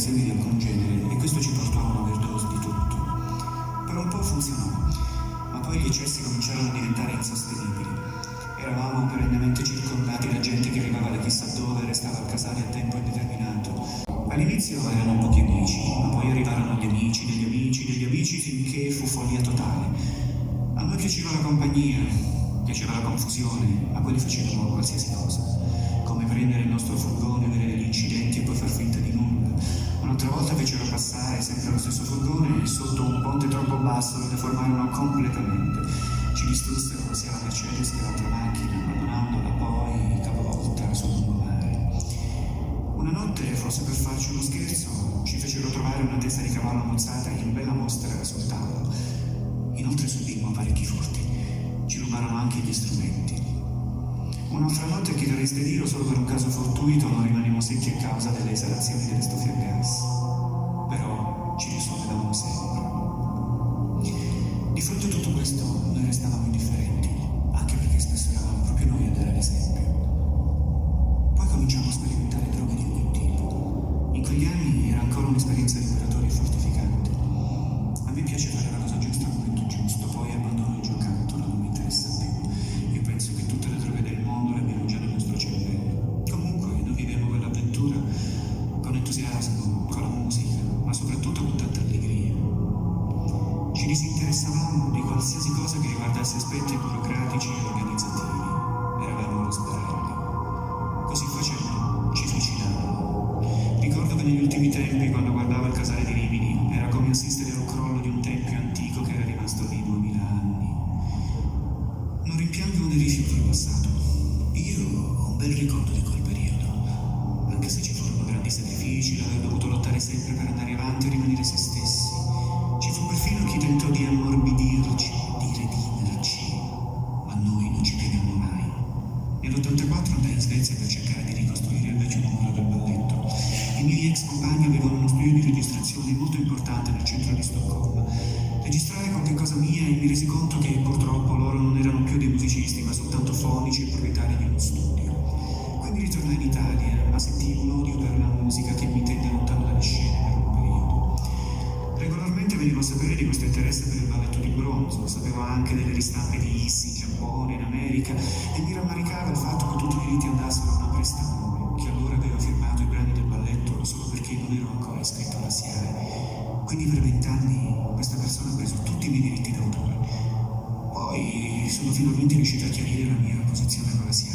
pubblicazioni di alcun genere e questo ci portò a un'overdose di tutto. Per un po' funzionò, ma poi gli eccessi cominciarono a diventare insostenibili. Eravamo perennemente circondati da gente che arrivava da chissà dove e restava al casale a tempo indeterminato. All'inizio erano pochi amici, ma poi arrivarono gli amici degli amici degli amici finché fu follia totale. A noi piaceva la compagnia, piaceva la confusione, ma quelli facevano qualsiasi cosa, come prendere il nostro furgone, avere degli incidenti e poi far finta di nulla. Un'altra volta fecero passare sempre lo stesso furgone e sotto un ponte troppo basso lo deformarono completamente. Ci distrussero sia la Mercedes che l'altra macchina, abbandonandola poi capovolta sul lungomare. Una notte, forse per farci uno scherzo, ci fecero trovare una testa di cavallo mozzata in bella mostra sul tavolo. Inoltre subimmo parecchi furti. Ci rubarono anche gli strumenti. Un'altra notte il chitarrista ed io, solo per un caso fortuito, non rimanemmo secchi a causa delle esalazioni delle stoffe a gas. Però ci risolvedavamo sempre. Di fronte a tutto questo noi restavamo indifferenti, anche perché spesso eravamo proprio noi a dare l'esempio. Poi cominciamo a sperimentare droghe di ogni tipo. In quegli anni era ancora un'esperienza liberatoria e fortificante. A me piace fare la cosa giusta al momento giusto, poi abbandono il giocattolo, non mi interessa più. Io penso che tutte le droghe del mondo le abbiamo già nel nostro cervello. Comunque noi viviamo quell'avventura con entusiasmo, con la musica, ma soprattutto con tanta allegria. Ci disinteressavamo di qualsiasi cosa che riguardasse aspetti burocratici e organizzativi. Eravamo allo sbaraglio. Così facendo ci suicidavamo. Ricordo che negli ultimi tempi, quando guardavo il casale di Rimini, era come assistere al crollo di un tempio antico che era rimasto lì 2000 anni. Non rimpiango né rifiuto il passato. Io ho un bel ricordo di quel periodo, anche se ci furono grandi sacrifici, l'aver dovuto lottare sempre per andare avanti e rimanere se stessi. Ci fu perfino chi tentò di ammorbidirci, di redimerci, ma noi non ci piegammo mai. Nell'84 andai in Svezia per cercare di ricostruire il vecchio numero del balletto. I miei ex compagni avevano uno studio di registrazione molto importante nel centro di Stoccolma. Registrai qualche cosa mia e mi resi conto che purtroppo loro non erano più dei musicisti, ma soltanto fonici e proprietari di uno studio. Quindi ritornai in Italia, ma sentii un odio per la musica che mi tenne lontano dalle scene per un periodo. Regolarmente venivo a sapere di questo interesse per il balletto di bronzo, sapevo anche delle ristampe di Issi in Giappone, in America, e mi rammaricava il fatto che tutti i diritti andassero a una prestanomi, che allora aveva firmato i brani del balletto solo perché non ero ancora iscritto alla SIAE. Quindi per 20 anni questa persona ha preso tutti i miei diritti d'autore. Poi sono finalmente riuscito a chiarire la mia posizione con la SIAE.